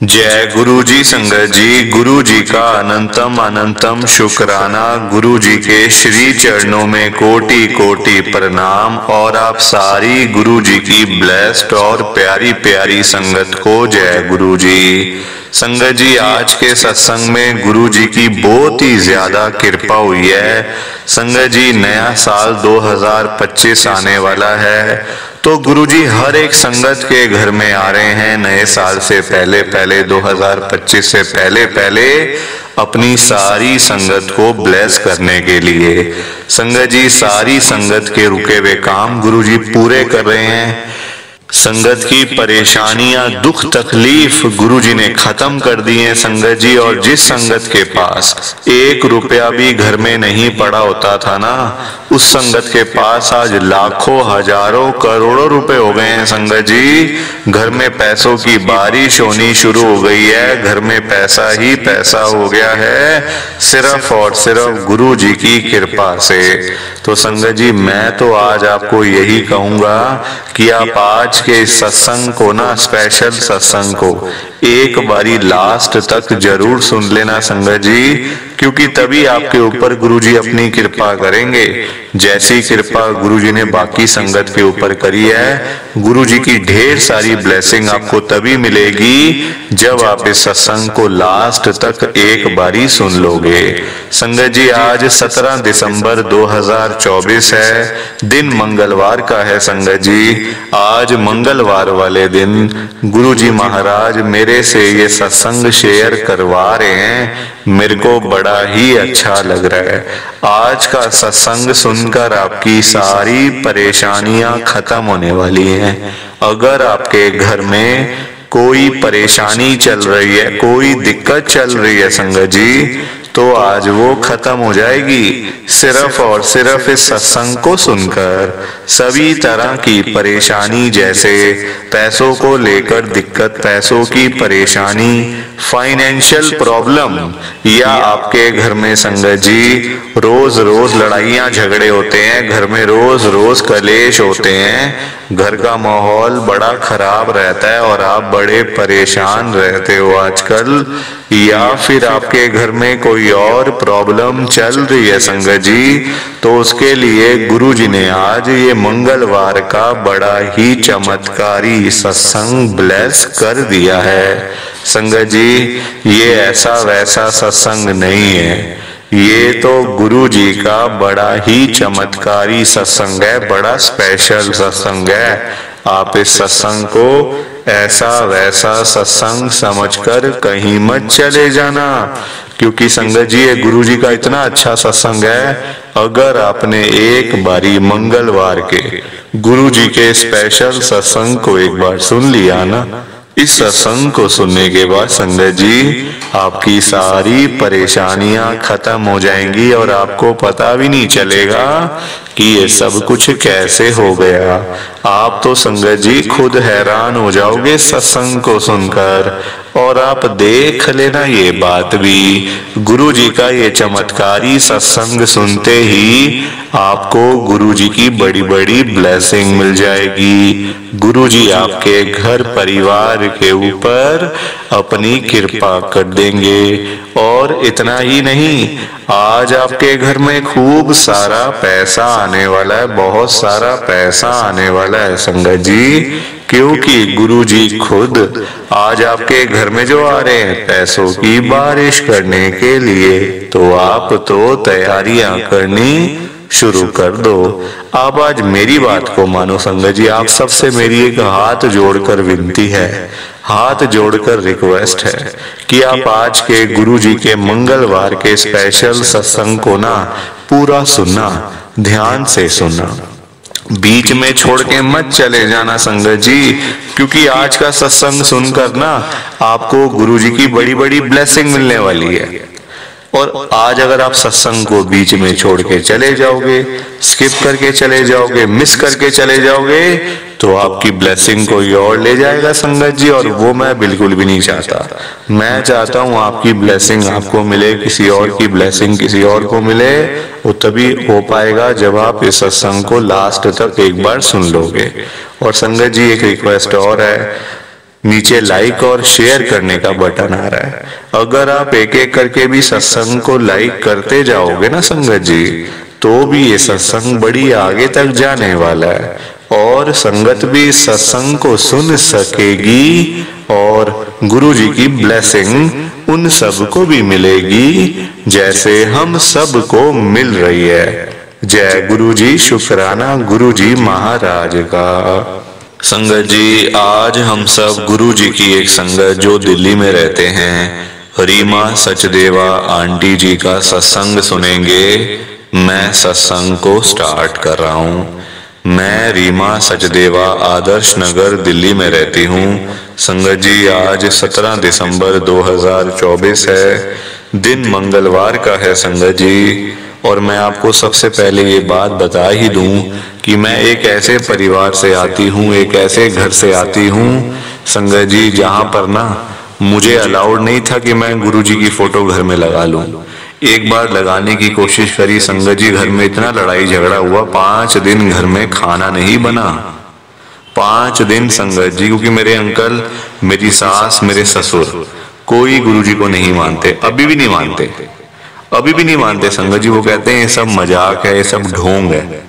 जय गुरु जी। संगत जी, गुरु जी का अनंतम अनंतम शुक्राना। गुरु जी के श्री चरणों में कोटि कोटि प्रणाम। और आप सारी गुरु जी की ब्लेस्ड और प्यारी प्यारी संगत को जय गुरु जी। संगत जी, आज के सत्संग में गुरु जी की बहुत ही ज्यादा कृपा हुई है। संगत जी, नया साल 2025 आने वाला है, तो गुरुजी हर एक संगत के घर में आ रहे हैं नए साल से पहले पहले 2025 से पहले पहले अपनी सारी संगत को ब्लेस करने के लिए। संगत जी, सारी संगत के रुके हुए काम गुरुजी पूरे कर रहे हैं। संगत की परेशानियां, दुख तकलीफ गुरुजी ने खत्म कर दी है संगत जी। और जिस संगत के पास 1 रुपया भी घर में नहीं पड़ा होता था ना, उस संगत के पास आज लाखों हजारों करोड़ों रुपए हो गए हैं संगत जी। घर में पैसों की बारिश होनी शुरू हो गई है। घर में पैसा ही पैसा हो गया है, सिर्फ और सिर्फ गुरु जी की कृपा से। तो संगत जी, मैं तो आज आपको यही कहूंगा कि आप आज के सत्संग को ना, स्पेशल सत्संग को एक बारी लास्ट तक जरूर सुन लेना संगत जी, क्योंकि तभी आपके ऊपर गुरुजी अपनी कृपा करेंगे। जैसी कृपा गुरुजी ने बाकी संगत के ऊपर करी है, गुरुजी की ढेर सारी ब्लेसिंग आपको तभी मिलेगी जब आप इस सत्संग को लास्ट तक एक बारी सुन लोगे। संगत जी, आज 17 दिसंबर 2024 है, दिन मंगलवार का है संगत जी। आज मंगलवार वाले दिन गुरुजी महाराज मेरे से ये सत्संग शेयर करवा रहे हैं। मेरे को बड़ा ही अच्छा लग रहा है। आज का सत्संग सुनकर आपकी सारी परेशानियां खत्म होने वाली हैं। अगर आपके घर में कोई परेशानी चल रही है, कोई दिक्कत चल रही है संगत जी, तो आज वो खत्म हो जाएगी सिर्फ और सिर्फ इस सत्संग को सुनकर। सभी तरह की परेशानी, जैसे पैसों को लेकर दिक्कत, पैसों की परेशानी, फाइनेंशियल प्रॉब्लम, या आपके घर में संगत जी रोज रोज लड़ाइयां झगड़े होते हैं, घर में रोज रोज कलेश होते हैं, घर का माहौल बड़ा खराब रहता है और आप बड़े परेशान रहते हो आजकल, या फिर आपके घर में कोई और प्रॉब्लम चल रही है संगत जी, तो उसके लिए गुरु जी ने आज ये मंगलवार का बड़ा ही चमत्कारी सत्संग ब्लेस कर दिया है। संगत जी, ये ऐसा वैसा सत्संग नहीं है, ये तो गुरु जी का बड़ा ही चमत्कारी सत्संग है, बड़ा स्पेशल सत्संग है। आप इस सत्संग को ऐसा वैसा सत्संग समझकर कहीं मत चले जाना, क्योंकि संगत जी ये गुरु जी का इतना अच्छा सत्संग है। अगर आपने एक बारी मंगलवार के गुरु जी के स्पेशल सत्संग को एक बार सुन लिया ना, इस सत्संग को सुनने के बाद संगत जी आपकी सारी परेशानियां खत्म हो जाएंगी और आपको पता भी नहीं चलेगा कि ये सब कुछ कैसे हो गया। आप तो संगत जी खुद हैरान हो जाओगे सत्संग को सुनकर। और आप देख लेना ये बात भी, गुरु जी का ये चमत्कारी सत्संग सुनते ही आपको गुरु जी की बड़ी बड़ी ब्लेसिंग मिल जाएगी। गुरु जी आपके घर परिवार के ऊपर अपनी कृपा कर देंगे। और इतना ही नहीं, आज आपके घर में खूब सारा पैसा आने वाला है, बहुत सारा पैसा आने वाला है संगत जी, क्योंकि गुरु जी खुद आज आपके घर में जो आ रहे हैं पैसों की बारिश करने के लिए। तो आप तो तैयारियां करनी शुरू कर दो। आप आज मेरी बात को मानो संगत जी। आप सबसे मेरी एक हाथ जोड़कर विनती है, हाथ जोड़कर रिक्वेस्ट है कि आप आज के गुरु जी के मंगलवार के स्पेशल सत्संग को ना पूरा सुनना, ध्यान से सुनना, बीच में छोड़ के मत चले जाना संगत जी, क्योंकि आज का सत्संग सुनकर ना आपको गुरु जी की बड़ी बड़ी ब्लेसिंग मिलने वाली है। और आज अगर आप सत्संग को बीच में छोड़ के चले जाओगे, स्किप करके चले जाओगे, मिस करके चले जाओगे, तो आपकी ब्लेसिंग कोई और ले जाएगा संगत जी, और वो मैं बिल्कुल भी नहीं चाहता। मैं चाहता हूँ आपकी ब्लेसिंग आपको मिले, किसी और की ब्लेसिंग किसी और को मिले। वो तभी हो पाएगा जब आप इस सत्संग को लास्ट तक एक बार सुन लोगे। और संगत जी एक रिक्वेस्ट और है, नीचे लाइक और शेयर करने का बटन आ रहा है। अगर आप एक एक करके भी सत्संग को लाइक करते जाओगे ना संगत जी, तो भी ये सत्संग बड़ी आगे तक जाने वाला है और संगत भी सत्संग को सुन सकेगी और गुरु जी की ब्लेसिंग उन सब को भी मिलेगी जैसे हम सब को मिल रही है। जय गुरु जी, शुक्राना गुरु जी महाराज का। संगत जी, आज हम सब गुरु जी की एक संगत जो दिल्ली में रहते हैं, रीमा सचदेवा आंटी जी का सत्संग सुनेंगे। मैं सत्संग को स्टार्ट कर रहा हूँ। मैं रीमा सचदेवा आदर्श नगर दिल्ली में रहती हूँ। संगत जी, आज 17 दिसंबर 2024 है, दिन मंगलवार का है संगत जी। और मैं आपको सबसे पहले ये बात बता ही दूं कि मैं एक ऐसे परिवार से आती हूँ, एक ऐसे घर से आती हूँ संगत जी, जहाँ पर ना मुझे अलाउड नहीं था कि मैं गुरुजी की फोटो घर में लगा लूं। एक बार लगाने की कोशिश करी संगत जी, घर में इतना लड़ाई झगड़ा हुआ, 5 दिन घर में खाना नहीं बना। 5 दिन संगत जी, क्योंकि मेरे अंकल, मेरी सास, मेरे ससुर कोई गुरुजी को नहीं मानते, अभी भी नहीं मानते, अभी भी नहीं मानते संगत जी। वो कहते हैं ये सब मजाक है, ये सब ढोंग है।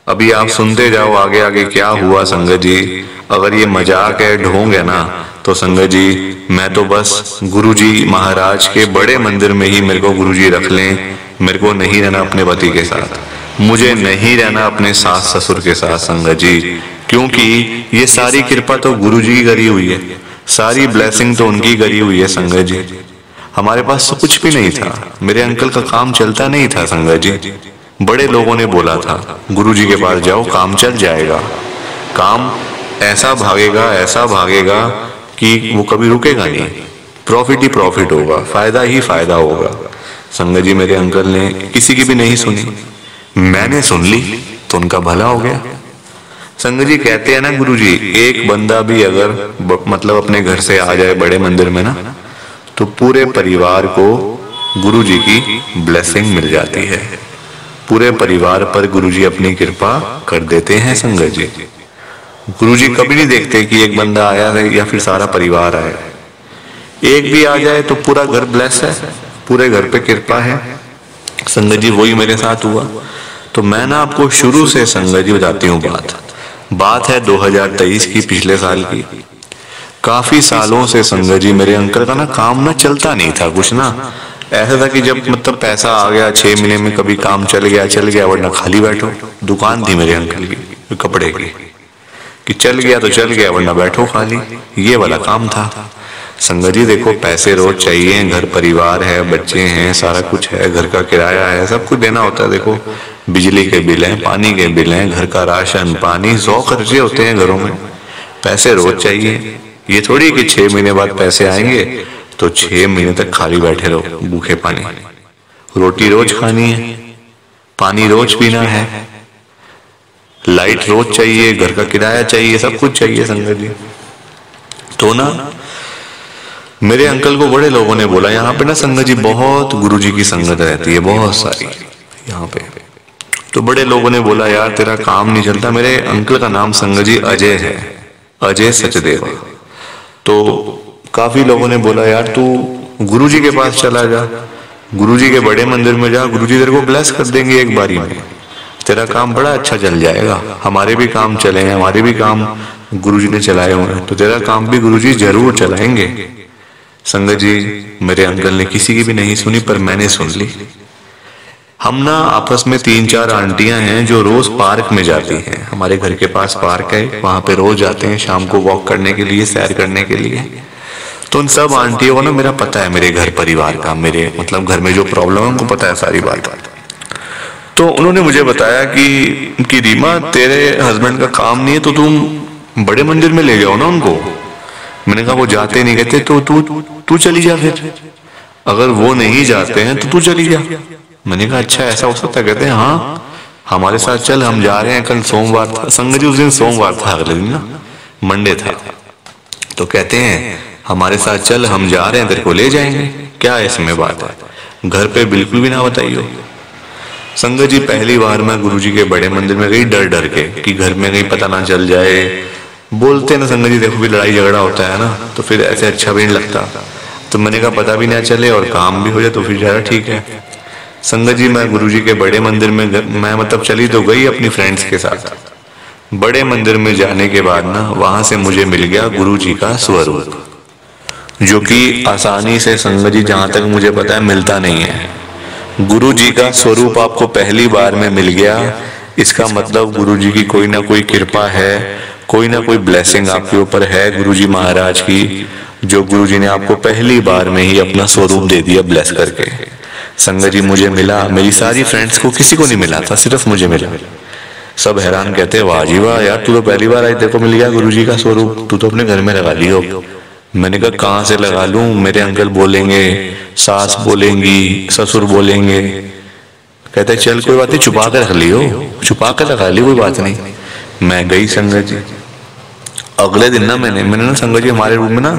अभी आप सुनते जाओ आगे आगे क्या हुआ संगत जी। अगर ये मजाक है, ढोंग है ना, तो संगत जी मैं तो बस गुरुजी महाराज के बड़े मंदिर में ही मेरे को गुरुजी रख लें। मेरे को नहीं रहना अपने पति के साथ, मुझे नहीं रहना अपने सास ससुर के साथ संगत जी, क्योंकि ये सारी कृपा तो गुरुजी की करी हुई है, सारी ब्लेसिंग तो उनकी करी हुई है संगत जी। हमारे पास तो कुछ भी नहीं था, मेरे अंकल का काम चलता नहीं था संगत जी। बड़े लोगों ने बोला था गुरुजी के पास जाओ, काम चल जाएगा, काम ऐसा भागेगा, ऐसा भागेगा कि वो कभी रुकेगा नहीं, प्रॉफिट ही प्रॉफिट होगा, फायदा ही फायदा होगा। संगत जी मेरे अंकल ने किसी की भी नहीं सुनी, मैंने सुन ली तो उनका भला हो गया। संगत जी कहते हैं ना गुरुजी, एक बंदा भी अगर मतलब अपने घर से आ जाए बड़े मंदिर में ना, तो पूरे परिवार को गुरुजी की ब्लेसिंग मिल जाती है, पूरे परिवार पर गुरुजी अपनी कृपा कर देते हैं संगत जी। गुरुजी कभी नहीं देखते कि एक बंदा आया है या फिर सारा परिवार आया, एक भी आ जाए तो पूरा घर ब्लेस है, पूरे घर पे कृपा है संगत जी। वही मेरे साथ हुआ। तो मैं ना आपको शुरू से संगत जी बताती हूँ बात है 2023 की, पिछले साल की। काफी सालों से संगत जी मेरे अंकल का ना काम ना चलता नहीं था, कुछ ना ऐसा था कि जब मतलब पैसा आ गया 6 महीने में कभी काम चल गया, वरना खाली बैठो। दुकान थी मेरे अंकल की कपड़े की, कि चल गया तो चल गया, वरना बैठो खाली, ये वाला काम था संगत जी। देखो पैसे रोज चाहिए, घर परिवार है, बच्चे हैं, सारा कुछ है, घर का किराया है, सब कुछ देना होता है। देखो बिजली के बिल हैं, पानी के बिल हैं, घर का राशन पानी, 100 खर्चे होते हैं घरों में, पैसे रोज चाहिए। ये थोड़ी कि 6 महीने बाद पैसे आएंगे तो 6 महीने तक खाली बैठे रहो भूखे पानी। रोटी रोज खानी है, पानी रोज पीना है, लाइट रोज चाहिए, घर का किराया चाहिए, सब कुछ चाहिए संगत जी। तो ना मेरे अंकल को बड़े लोगों ने बोला, यहाँ पे ना संगत जी बहुत गुरुजी की संगत रहती है, बहुत सारी यहाँ पे। तो बड़े लोगों ने बोला यार तेरा काम नहीं चलता। मेरे अंकल का नाम संगत जी अजय है, अजय सचदेवा। तो काफी लोगों ने बोला यार तू गुरुजी के पास चला जा, गुरुजी के बड़े मंदिर में जा, गुरुजी तेरे को ब्लेस कर देंगे एक बारी में, तेरा काम बड़ा अच्छा चल जाएगा। हमारे भी काम चले हैं, हमारे भी काम गुरुजी ने चलाए हुए हैं, तो तेरा काम भी गुरुजी जरूर चलाएंगे। संगत जी मेरे अंकल ने किसी की भी नहीं सुनी, पर मैंने सुन ली। हम ना आपस में 3-4 आंटियां हैं जो रोज पार्क में जाती हैं, हमारे घर के पास पार्क है, वहां पे रोज जाते हैं शाम को वॉक करने के लिए, सैर करने के लिए। तो उन सब आंटियों को ना मेरा पता है, मेरे घर परिवार का, मेरे मतलब घर में जो प्रॉब्लम है उनको पता है सारी बात। तो उन्होंने मुझे बताया कि रीमा तेरे हस्बैंड का काम नहीं है तो तुम बड़े मंदिर में ले जाओ ना उनको। मैंने कहा वो जाते नहीं, कहते तो तू चली जा फिर, अगर वो नहीं जाते हैं तो तू चली जा। मैंने कहा अच्छा ऐसा हो सकता है? कहते हैं हाँ हमारे साथ चल, हम जा रहे हैं, कल सोमवार था संगत जी, उस दिन सोमवार था, अगले दिन ना मंडे था। तो कहते हैं हमारे साथ चल, हम जा रहे हैं, तेरे को ले जाएंगे, क्या इसमें बात है, घर पे बिल्कुल भी ना बताइयो। संगत जी पहली बार मैं गुरुजी के बड़े मंदिर में गई डर डर के कि घर में कहीं पता ना चल जाए, बोलते हैं ना संगत जी, देखो भी लड़ाई झगड़ा होता है ना तो फिर ऐसे अच्छा भी नहीं लगता। तो मैंने कहा पता भी ना चले और काम भी हो जाए तो फिर ज़्यादा ठीक है। संगत जी मैं गुरुजी के बड़े मंदिर में मैं मतलब चली तो गई अपनी फ्रेंड्स के साथ। बड़े मंदिर में जाने के बाद ना वहां से मुझे मिल गया गुरुजी का स्वरूप, जो कि आसानी से संगत जी जहां तक मुझे पता है मिलता नहीं है। गुरुजी का स्वरूप आपको पहली बार में मिल गया, इसका मतलब गुरुजी की कोई ना कोई कृपा है, कोई ना कोई ब्लेसिंग आपके ऊपर है गुरुजी महाराज की, जो गुरुजी ने आपको पहली बार में ही अपना स्वरूप दे दिया ब्लेस करके। संगत जी मुझे मिला, मेरी सारी फ्रेंड्स को किसी को नहीं मिला था, सिर्फ मुझे मिला। सब हैरान कहते वाह जी वाह यार, तू तो पहली बार आई, तेरे को मिल गया गुरुजी का स्वरूप, तू तो अपने घर में लगा लियो। मैंने कहा कहाँ से लगा लूं, मेरे अंकल बोलेंगे, सास बोलेंगी, ससुर बोलेंगे। कहते चल कोई बात नहीं, छुपा कर रख लियो, छुपा कर लगा ली, कोई बात नहीं। मैं गई संगत जी। अगले दिन ना मैंने ना संगत जी हमारे रूम में ना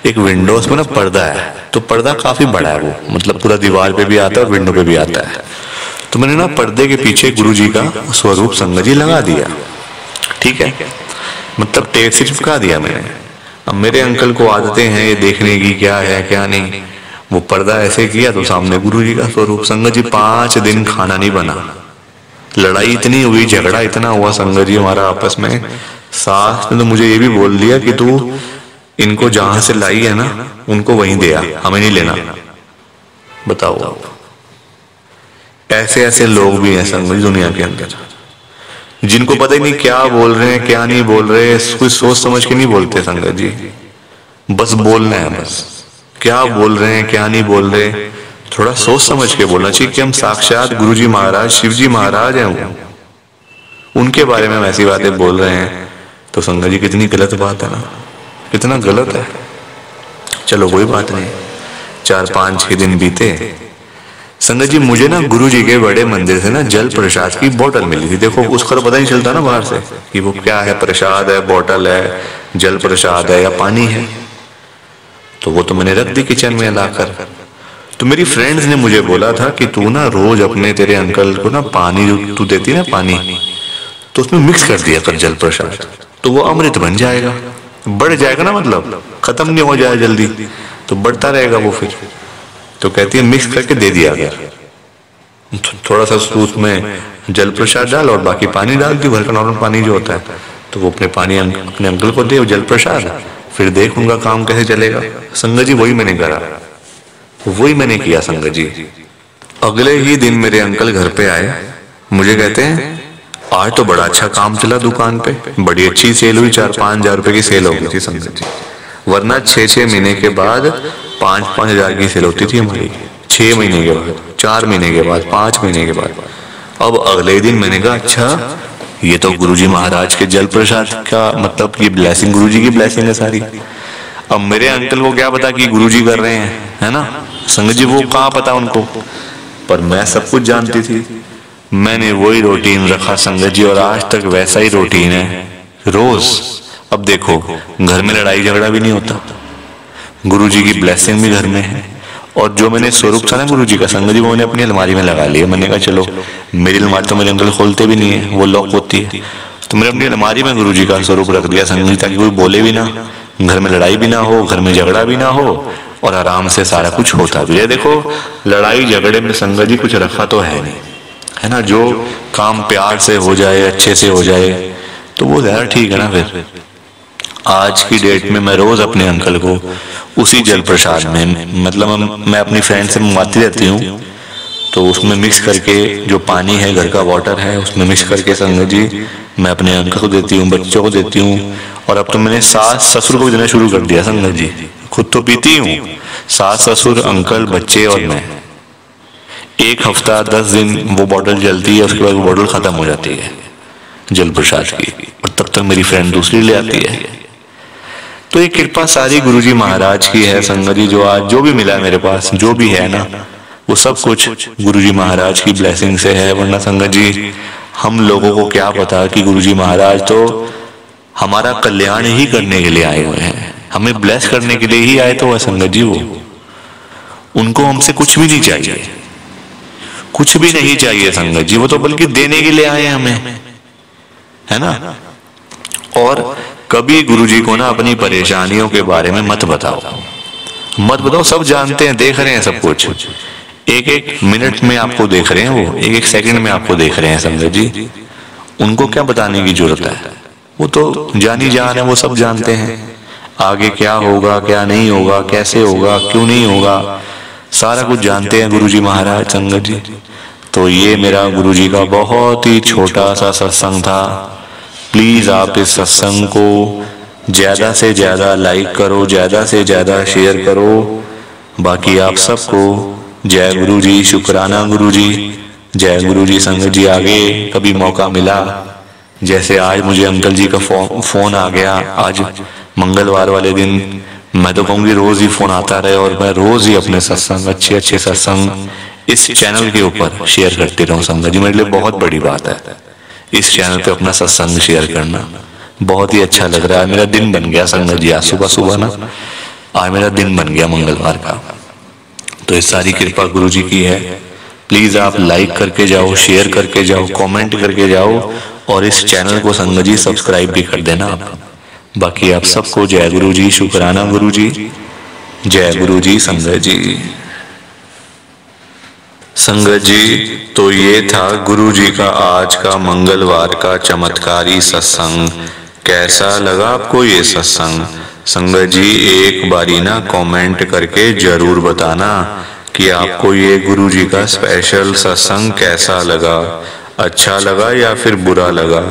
एक विंडोज में ना पर्दा है, तो पर्दा काफी बड़ा है, वो मतलब पूरा दीवार पे भी आता है और विंडो पे भी आता है। तो मैंने ना पर्दे के पीछे गुरुजी का स्वरूप संगत जी लगा दिया, ठीक है, मतलब टेप से चिपका दिया मैंने। अब मेरे अंकल को आदतें हैं ये देखने की क्या है क्या नहीं, वो पर्दा ऐसे किया तो सामने गुरुजी का स्वरूप। संगत जी 5 दिन खाना नहीं बना, लड़ाई इतनी हुई, झगड़ा इतना हुआ संगत जी हमारा आपस में। सास ने तो मुझे ये भी बोल दिया कि तू इनको जहां से लाई है ना उनको वहीं दे आ, हमें नहीं लेना। बताओ, ऐसे ऐसे लोग भी हैं संगत जी दुनिया के अंदर, जिनको पता ही नहीं क्या बोल रहे हैं क्या नहीं बोल रहे, कुछ सोच समझ के नहीं बोलते संगत जी, बस बोलना है, बस क्या बोल रहे हैं क्या नहीं बोल रहे, थोड़ा सोच समझ के बोलना चाहिए कि हम साक्षात गुरुजी महाराज शिव जी महाराज हैं, उनके बारे में हम ऐसी बातें बोल रहे हैं। तो संगत जी कितनी गलत बात है ना, कितना गलत है। चलो कोई बात नहीं, 4-5-6 दिन बीते। संगत जी मुझे ना गुरुजी के बड़े मंदिर से ना जल प्रसाद की बोतल मिली थी। देखो उसका तो पता नहीं चलता ना बाहर से कि वो क्या है, प्रसाद है, बोतल है, जल प्रसाद है या पानी है। तो वो तो मैंने रख दी किचन में लाकर। तो मेरी फ्रेंड्स ने मुझे बोला था कि तू ना रोज अपने तेरे अंकल को ना पानी जो तू देती है ना पानी, तो उसमें मिक्स कर दिया कर जल प्रसाद, तो वो अमृत बन जाएगा, बढ़ जाएगा ना, मतलब खत्म नहीं हो जाए जल्दी, तो बढ़ता रहेगा वो फिर। तो कहती है मिक्स करके दे दिया गया, थोड़ा सा सूप में जल प्रसाद डाल और बाकी पानी डाल दी, भर का नॉर्मल पानी जो होता है। तो वो अपने पानी अपने अंकल को दे जल प्रसाद, फिर देख उनका काम कैसे चलेगा। संगत जी वही मैंने करा, वही मैंने किया संगत जी। अगले ही दिन मेरे अंकल घर पे आए, मुझे कहते हैं आज तो बड़ा अच्छा काम चला दुकान पे, बड़ी अच्छी सेल हुई, 4-5 हजार रुपए की सेल हो गई थी संगत जी, वरना 6-6 महीने के बाद 5-5 हजार की सेल होती थी हमारी, 6 महीने के बाद, 4 महीने के बाद, 5 महीने के बाद। अब अगले दिन मैंने कहा अच्छा ये तो गुरुजी महाराज के जल प्रसाद का मतलब ये ब्लेसिंग, गुरुजी की ब्लेसिंग है सारी। अब मेरे अंकल को क्या पता कि गुरुजी कर रहे हैं, है ना संगत जी, वो कहाँ पता उनको, पर मैं सब कुछ जानती थी। मैंने वही रूटीन रखा संगत जी, और आज तक वैसा ही रूटीन है रोज। अब देखो घर में लड़ाई झगड़ा भी नहीं होता, गुरुजी की ब्लेसिंग भी घर में है, और जो मैंने स्वरूप था ना गुरुजी का संगत जी वो मैंने अपनी अलमारी में लगा लिया। मैंने कहा चलो, मेरी अलमारी तो मेरे अंकल खोलते भी नहीं है, वो लॉक होती है, तो मैंने अपनी अलमारी में गुरुजी का स्वरूप रख दिया संगत जी, ताकि कोई बोले भी ना, घर में लड़ाई भी ना हो, घर में झगड़ा भी ना हो, और आराम से सारा कुछ होता भी है। देखो लड़ाई झगड़े में संगत जी कुछ रखा तो है नहीं, है ना, जो काम प्यार से हो जाए, अच्छे से हो जाए, तो वो ज्यादा ठीक है ना। फिर आज की डेट में मैं रोज अपने अंकल को उसी जल प्रसाद में, मतलब मैं अपनी फ्रेंड से मंगवाती रहती हूँ, तो उसमें मिक्स करके जो पानी है घर का वाटर है उसमें मिक्स करके संगत जी मैं अपने अंकल को देती हूँ, बच्चों को देती हूँ, और अब तो मैंने सास ससुर को भी देना शुरू कर दिया संगत जी। खुद तो पीती हूँ, सास ससुर अंकल बच्चे और मैं, 1 हफ्ता 10 दिन वो बॉटल जलती है, उसके बाद वो बॉटल खत्म हो जाती है जल प्रसाद की, और तब तक मेरी फ्रेंड दूसरी ले आती है। तो ये कृपा सारी गुरुजी महाराज की है संगत जी, जो आज जो भी मिला है मेरे पास, जो भी है ना, वो सब कुछ गुरुजी महाराज की ब्लेसिंग से है। वरना संगत जी हम लोगों को क्या पता कि गुरुजी महाराज तो हमारा कल्याण ही करने के लिए आए हुए हैं, हमें ब्लेस करने के लिए ही आए तो है संगत जी। वो उनको हमसे कुछ भी नहीं चाहिए, कुछ भी नहीं चाहिए संगत जी, वो तो बल्कि देने के लिए आए हैं हमें, है ना। और कभी गुरुजी को ना अपनी परेशानियों के बारे में मत बताओ, मत बताओ। सब जानते हैं, देख रहे हैं सब कुछ, एक एक मिनट में आपको देख रहे हैं, वो एक एक सेकंड में आपको देख रहे हैं संगत जी। उनको क्या बताने की जरूरत है, वो तो जानी जान है, वो सब जानते हैं आगे क्या होगा क्या नहीं होगा, कैसे होगा क्यों नहीं होगा, सारा कुछ जानते हैं गुरुजी महाराज संगत जी। तो ये मेरा गुरुजी का बहुत ही छोटा सा सत्संग था। प्लीज आप इस सत्संग को ज्यादा से ज्यादा लाइक करो, ज्यादा से ज्यादा शेयर करो। बाकी आप सबको जय गुरुजी, शुक्राना गुरुजी, जय गुरुजी संगत जी। आगे कभी मौका मिला, जैसे आज मुझे अंकल जी का फोन आ गया, आज मंगलवार वाले दिन, मैं तो कहूँगी रोज ही फोन आता रहे और मैं रोज ही अपने सत्संग, अच्छे अच्छे सत्संग इस चैनल के ऊपर शेयर करते रहूं संगत जी। मेरे लिए बहुत बड़ी बात है इस चैनल पे अपना सत्संग शेयर करना, बहुत ही अच्छा लग रहा है। मेरा दिन बन गया संगत जी, आज सुबह सुबह ना आज मेरा दिन बन गया मंगलवार का। तो इस सारी कृपा गुरुजी की है। प्लीज आप लाइक करके जाओ, शेयर करके जाओ, कमेंट करके जाओ और इस चैनल को संगत जी सब्सक्राइब भी कर देना आप। बाकी आप सबको जय गुरुजी, शुक्राना गुरुजी, जय गुरुजी संगत जी। संगत जी तो ये था गुरुजी का आज का मंगलवार का चमत्कारी सत्संग। कैसा लगा आपको ये सत्संग संगत जी? एक बारी ना कमेंट करके जरूर बताना कि आपको ये गुरुजी का स्पेशल सत्संग कैसा लगा, अच्छा लगा या फिर बुरा लगा।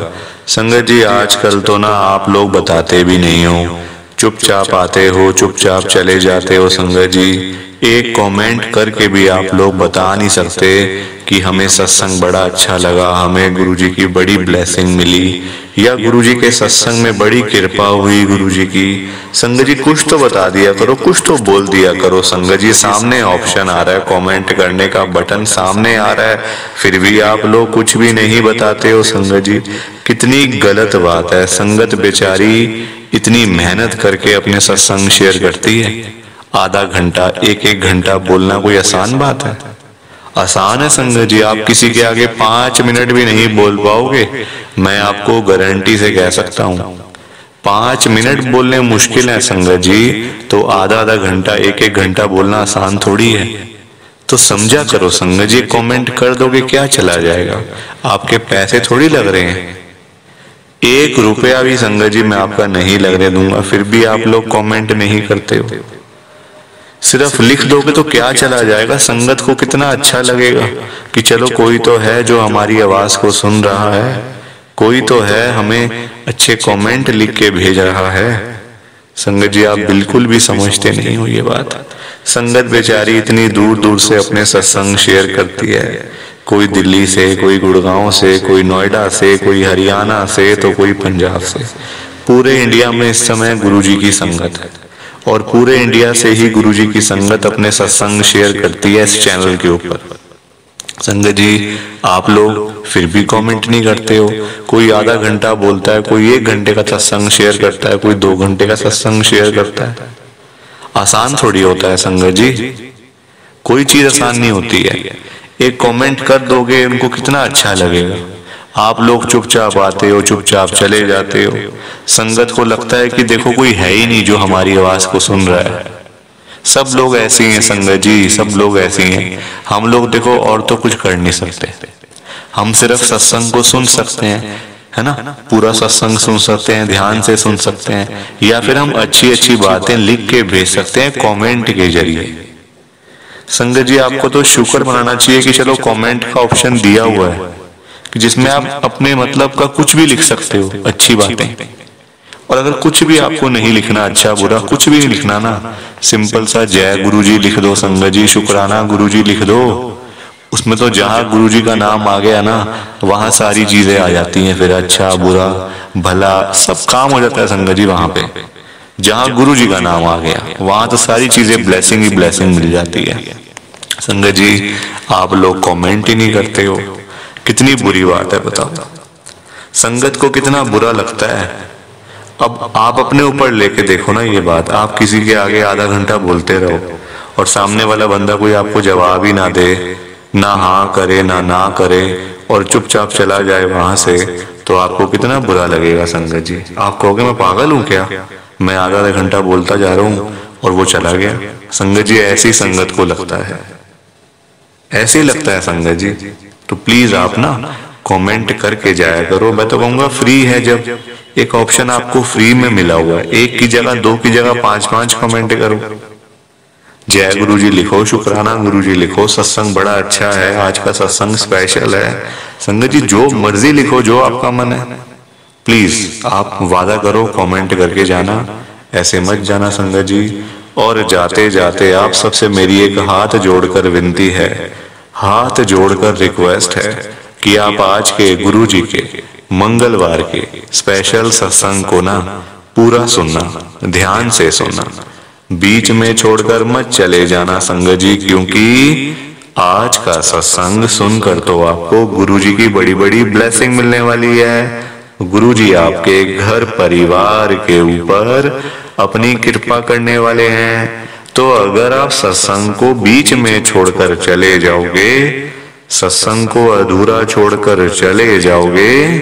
संगत जी आजकल तो ना आप लोग बताते भी नहीं हो, चुपचाप आते हो, चुपचाप चले जाते हो संगत जी। एक कमेंट करके भी आप लोग बता नहीं सकते कि हमें सत्संग बड़ा अच्छा लगा, हमें गुरुजी की बड़ी ब्लेसिंग मिली या गुरुजी के सत्संग में बड़ी कृपा हुई गुरुजी की। संगत जी कुछ तो बता दिया करो, कुछ तो बोल दिया करो संगत जी। सामने ऑप्शन आ रहा है, कमेंट करने का बटन सामने आ रहा है, फिर भी आप लोग कुछ भी नहीं बताते हो संगत जी। कितनी गलत बात है। संगत बेचारी इतनी मेहनत करके अपने सत्संग शेयर करती है, आधा घंटा एक एक घंटा बोलना कोई आसान बात है? आसान है संगत जी? आप किसी के आगे 5 मिनट भी नहीं बोल पाओगे, मैं आपको गारंटी से कह सकता हूँ। 5 मिनट बोलने मुश्किल है संगत जी, तो आधा आधा घंटा एक एक घंटा बोलना आसान थोड़ी है। तो समझा करो संगत जी, कमेंट कर दोगे क्या चला जाएगा, आपके पैसे थोड़ी लग रहे हैं। 1 रुपया भी संगत जी मैं आपका नहीं लगने दूंगा, फिर भी आप लोग कमेंट नहीं करते हो। सिर्फ लिख दोगे तो क्या चला जाएगा, संगत को कितना अच्छा लगेगा कि चलो कोई तो है जो हमारी आवाज को सुन रहा है, कोई तो है हमें अच्छे कमेंट लिख के भेज रहा है। संगत जी आप बिल्कुल भी समझते नहीं हो ये बात। संगत बेचारी इतनी दूर दूर से अपने सत्संग शेयर करती है, कोई दिल्ली से, कोई गुड़गांव से, कोई नोएडा से, कोई हरियाणा से, तो कोई पंजाब से। पूरे इंडिया में इस समय गुरुजी की संगत है और पूरे इंडिया से ही गुरुजी की संगत अपने सत्संग शेयर करती है इस चैनल के ऊपर। संगत जी आप लोग फिर भी कमेंट नहीं करते हो। कोई आधा घंटा बोलता है, कोई 1 घंटे का सत्संग शेयर करता है, कोई 2 घंटे का सत्संग शेयर करता है। आसान थोड़ी होता है संगत जी, कोई चीज आसान नहीं होती है। एक कमेंट कर दोगे उनको कितना अच्छा लगेगा। आप लोग चुपचाप आते हो, चुपचाप चले जाते हो। संगत को लगता है कि देखो कोई है ही नहीं जो हमारी आवाज को सुन रहा है। सब लोग ऐसे हैं संगत जी, सब लोग ऐसे हैं। हम लोग देखो और तो कुछ कर नहीं सकते, हम सिर्फ सत्संग को सुन सकते हैं, है ना, पूरा सत्संग सुन सकते हैं, ध्यान से सुन सकते हैं, या फिर हम अच्छी अच्छी बातें लिख के भेज सकते हैं कमेंट के जरिए। संगत जी आपको तो शुक्र मनाना चाहिए कि चलो कमेंट का ऑप्शन दिया हुआ है कि जिसमें आप अपने मतलब का कुछ भी लिख सकते हो, अच्छी बातें। और अगर कुछ भी आपको नहीं लिखना, अच्छा बुरा कुछ भी नहीं लिखना ना, सिंपल सा जय गुरुजी लिख दो संगत जी, शुक्राना गुरुजी लिख दो। उसमें तो जहां गुरुजी का नाम आ गया ना, वहां सारी चीजें आ जाती हैं, फिर अच्छा बुरा भला सब काम हो जाता है संगत जी। वहां पे जहां गुरुजी का नाम आ गया वहां तो सारी चीजें ब्लेसिंग ही ब्लेसिंग मिल जाती है। संगत जी आप लोग कमेंट ही नहीं करते हो, कितनी बुरी बात है बताओ। संगत को कितना बुरा लगता है। अब आप अपने ऊपर लेके देखो ना ये बात, आप किसी के आगे आधा घंटा बोलते रहो और सामने वाला बंदा कोई आपको जवाब ही ना दे, ना हाँ करे ना करे, और चुपचाप चला जाए वहां से, तो आपको कितना बुरा लगेगा संगत जी। आप कहोगे मैं पागल हूँ क्या, मैं आधा घंटा बोलता जा रहा हूँ और वो चला गया। संगत जी ऐसी संगत को लगता है, ऐसे ही लगता है संगत जी। तो प्लीज आप ना कमेंट करके जाया करो। मैं तो कहूँगा फ्री है, जब एक ऑप्शन आपको फ्री में मिला हुआ है, एक की जगह 2 की जगह 5-5 कमेंट करो। जय गुरु जी लिखो, शुक्राना गुरु जी लिखो, सत्संग बड़ा अच्छा है, आज का सत्संग स्पेशल है। संगत जी जो मर्जी लिखो, जो आपका मन है, प्लीज आप वादा करो कमेंट करके जाना, ऐसे मत जाना संगत जी। और जाते जाते आप सबसे मेरी एक हाथ जोड़कर विनती है, हाथ जोड़कर रिक्वेस्ट है कि आप आज के गुरु जी के मंगलवार के स्पेशल सत्संग को ना पूरा सुनना, ध्यान से सुनना, बीच में छोड़कर मत चले जाना संगत जी, क्योंकि आज का सत्संग सुनकर तो आपको गुरु जी की बड़ी बड़ी ब्लेसिंग मिलने वाली है। गुरु जी आपके घर परिवार के ऊपर अपनी कृपा करने वाले हैं। तो अगर आप सत्संग को बीच में छोड़कर चले जाओगे, सत्संग को अधूरा छोड़कर चले जाओगे,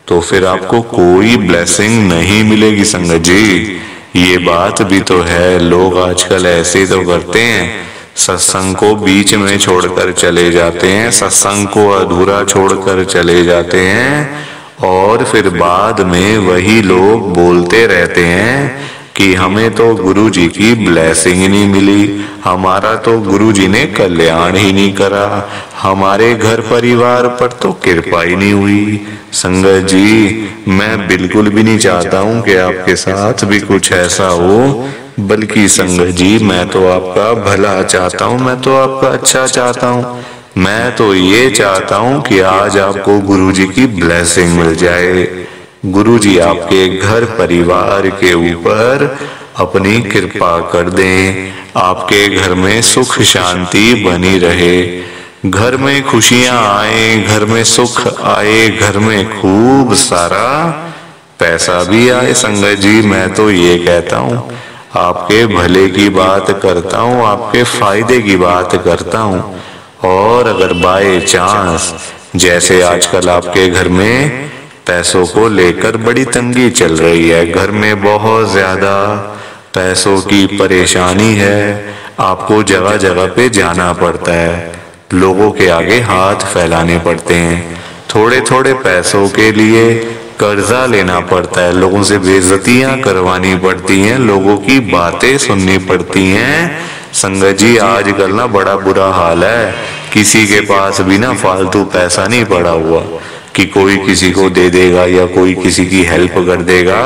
तो फिर आपको कोई ब्लेसिंग नहीं मिलेगी संगत जी। ये बात भी तो है, लोग आजकल ऐसे तो करते हैं, सत्संग को बीच में छोड़कर चले जाते हैं, सत्संग को अधूरा छोड़कर चले जाते हैं, और फिर बाद में वही लोग बोलते रहते हैं कि हमें तो गुरु जी की ब्लेसिंग ही नहीं मिली, हमारा तो गुरु जी ने कल्याण ही नहीं करा, हमारे घर परिवार पर तो कृपा ही नहीं हुई। संगत जी मैं बिल्कुल भी नहीं चाहता हूँ कि आपके साथ भी कुछ ऐसा हो, बल्कि संगत जी मैं तो आपका भला चाहता हूँ, मैं तो आपका अच्छा चाहता हूँ। मैं तो ये चाहता हूँ कि आज आपको गुरु जी की ब्लेसिंग मिल जाए, गुरु जी आपके घर परिवार के ऊपर अपनी कृपा कर दें, आपके घर में सुख शांति बनी रहे, घर में खुशियां आए, घर में सुख आए, घर में खूब सारा पैसा भी आए। संगत जी मैं तो ये कहता हूँ, आपके भले की बात करता हूँ, आपके फायदे की बात करता हूँ। और अगर बाय चांस जैसे आजकल आपके घर में पैसों को लेकर बड़ी तंगी चल रही है, घर में बहुत ज्यादा पैसों की परेशानी है, आपको जगह जगह पे जाना पड़ता है, लोगों के आगे हाथ फैलाने पड़ते हैं, थोड़े थोड़े पैसों के लिए कर्जा लेना पड़ता है, लोगों से बेइज्जतियां करवानी पड़ती हैं, लोगों की बातें सुननी पड़ती हैं। संगत जी आजकल ना बड़ा बुरा हाल है, किसी के पास भी ना फालतू पैसा नहीं पड़ा हुआ कि कोई किसी को दे देगा या कोई किसी की हेल्प कर देगा।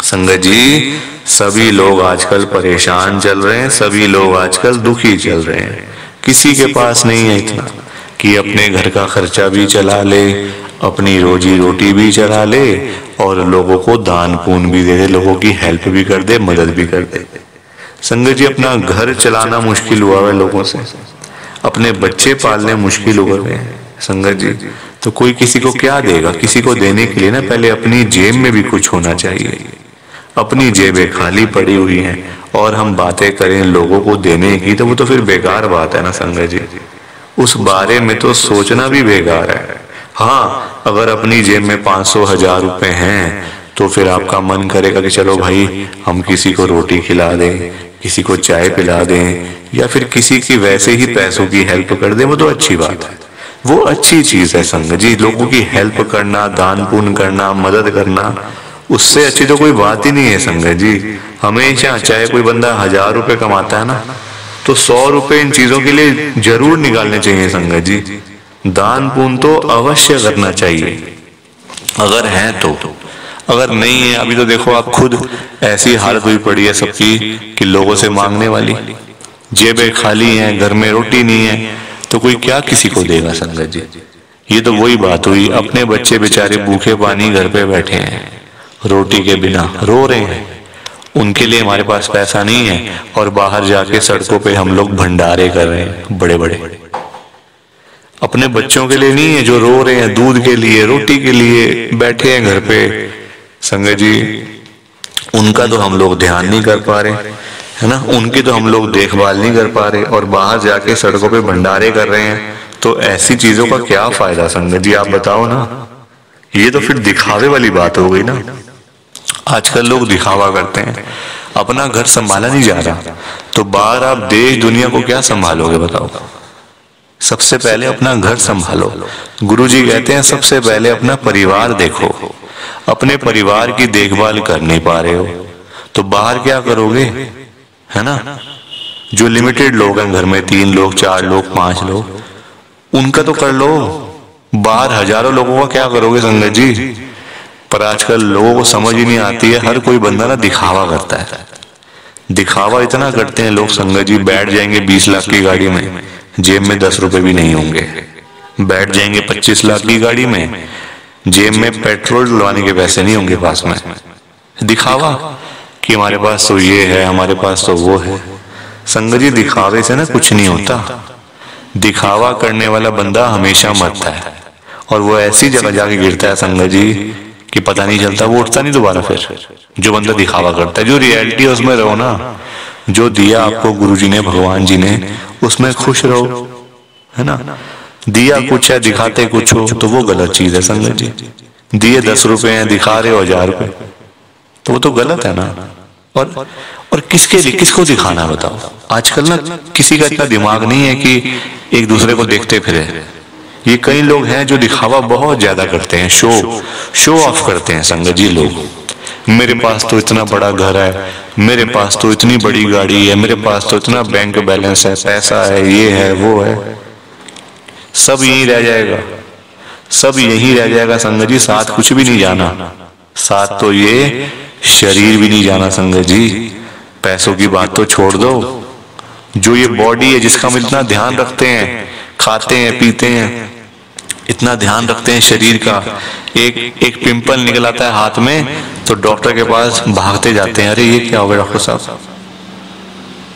संगत जी सभी लोग आजकल परेशान चल रहे हैं, सभी लोग आजकल दुखी चल रहे हैं, किसी के पास नहीं है इतना कि अपने घर का खर्चा भी चला ले, अपनी रोजी रोटी भी चला ले, और लोगों को दान पुण्य भी दे दे, लोगों की हेल्प भी कर दे, मदद भी कर दे। संगत जी अपना घर चलाना मुश्किल हुआ है लोगों से, अपने बच्चे पालने मुश्किल हो गए हैं संगत जी। तो कोई किसी को क्या देगा, किसी को देने के लिए ना पहले अपनी जेब में भी कुछ होना चाहिए। अपनी जेबें खाली पड़ी हुई हैं और हम बातें करें लोगों को देने की, तो वो तो फिर बेकार बात है ना संगत जी, उस बारे में तो सोचना भी बेकार है। हाँ अगर अपनी जेब में 500-1000 रुपए हैं तो फिर आपका मन करेगा कि चलो भाई हम किसी को रोटी खिला दें, किसी को चाय पिला दें, या फिर किसी की वैसे ही पैसों की हेल्प कर दें, वो तो अच्छी बात है, वो अच्छी चीज है संगत जी। लोगों की हेल्प करना, दान पुण्य करना, मदद करना, उससे अच्छी तो कोई बात ही नहीं है संगत जी। हमेशा चाहे कोई बंदा 1000 रुपए कमाता है ना, तो 100 रुपए इन चीजों के लिए जरूर निकालने चाहिए संगत जी। दान पुण्य तो अवश्य करना चाहिए अगर है तो, अगर नहीं है अभी तो देखो आप खुद ऐसी हालत हुई पड़ी है सबकी कि लोगों से मांगने वाली, जेबें खाली हैं, घर में रोटी नहीं है, तो कोई क्या किसी को देगा संगत जी। ये तो वही बात हुई, अपने बच्चे बेचारे भूखे पानी घर पे बैठे हैं, रोटी के बिना रो रहे हैं, उनके लिए हमारे पास पैसा नहीं है, और बाहर जाके सड़कों पे हम लोग भंडारे कर रहे हैं बड़े बड़े। अपने बच्चों के लिए नहीं है जो रो रहे हैं, दूध के लिए, रोटी के लिए बैठे हैं घर पे संगत जी, उनका तो हम लोग ध्यान नहीं कर पा रहे है ना, उनकी तो हम लोग देखभाल नहीं कर पा रहे, और बाहर जाके सड़कों पे भंडारे कर रहे हैं। तो ऐसी चीजों का क्या फायदा संगत जी, आप बताओ ना, ये तो फिर दिखावे वाली बात हो गई ना। आजकल लोग दिखावा करते हैं, अपना घर संभाला नहीं जा रहा, तो बाहर आप देश दुनिया को क्या संभालोगे बताओ। सबसे पहले अपना घर संभालो। गुरुजी कहते हैं सबसे पहले अपना परिवार देखो। अपने परिवार की देखभाल कर नहीं पा रहे हो तो बाहर क्या करोगे, है ना। जो लिमिटेड लोग हैं घर में, 3 लोग 4 लोग 5 लोग, उनका तो कर लो, बाहर हजारों लोगों का क्या करोगे संगत जी। पर आजकल लोगों को समझ ही नहीं आती है, हर कोई बंदा ना दिखावा करता है। दिखावा इतना करते हैं लोग संगत जी, बैठ जाएंगे 20 लाख की गाड़ी में, जेब में 10 रुपए भी नहीं होंगे। बैठ जाएंगे 25 लाख की गाड़ी में, जेब में पेट्रोल डलवाने के पैसे नहीं होंगे पास में। दिखावा कि हमारे पास तो ये है, हमारे पास तो वो है। संगत जी दिखावे से ना कुछ नहीं होता। दिखावा करने वाला बंदा हमेशा मरता है और वो ऐसी जगह जाके गिरता है संगत जी कि पता नहीं चलता, वो उठता नहीं दोबारा फिर। जो बंदा दिखावा करता है, जो रियलिटी है उसमें रहो ना। जो दिया आपको गुरुजी ने, भगवान जी ने, उसमें खुश रहो, है ना। दिया कुछ है, दिखाते कुछ हो तो वो गलत चीज है संगत जी। दिए 10 रुपए हैं, दिखा रहे हो 1000 रुपए, तो वो तो गलत है ना। और किसके लिए, किसको दिखाना बताओ। आजकल ना किसी का इतना दिमाग नहीं है कि एक दूसरे को देखते फिरे। ये कई लोग हैं जो दिखावा बहुत ज्यादा करते हैं, शो ऑफ करते हैं संगत जी लोग। मेरे पास तो इतना बड़ा घर है, मेरे पास तो इतनी बड़ी गाड़ी है, मेरे पास तो इतना बैंक बैलेंस है, पैसा है, ये है वो है। सब यहीं रह जाएगा, सब यहीं रह जाएगा संगत जी। साथ कुछ भी नहीं जाना, साथ तो ये शरीर भी नहीं जाना संगत जी। पैसों की बात तो छोड़ दो, जो ये बॉडी है जिसका हम इतना ध्यान रखते हैं, खाते हैं पीते हैं, इतना ध्यान रखते हैं शरीर का, एक पिंपल निकल आता है हाथ में तो डॉक्टर के पास भागते जाते हैं, अरे ये क्या हो गया डॉक्टर साहब।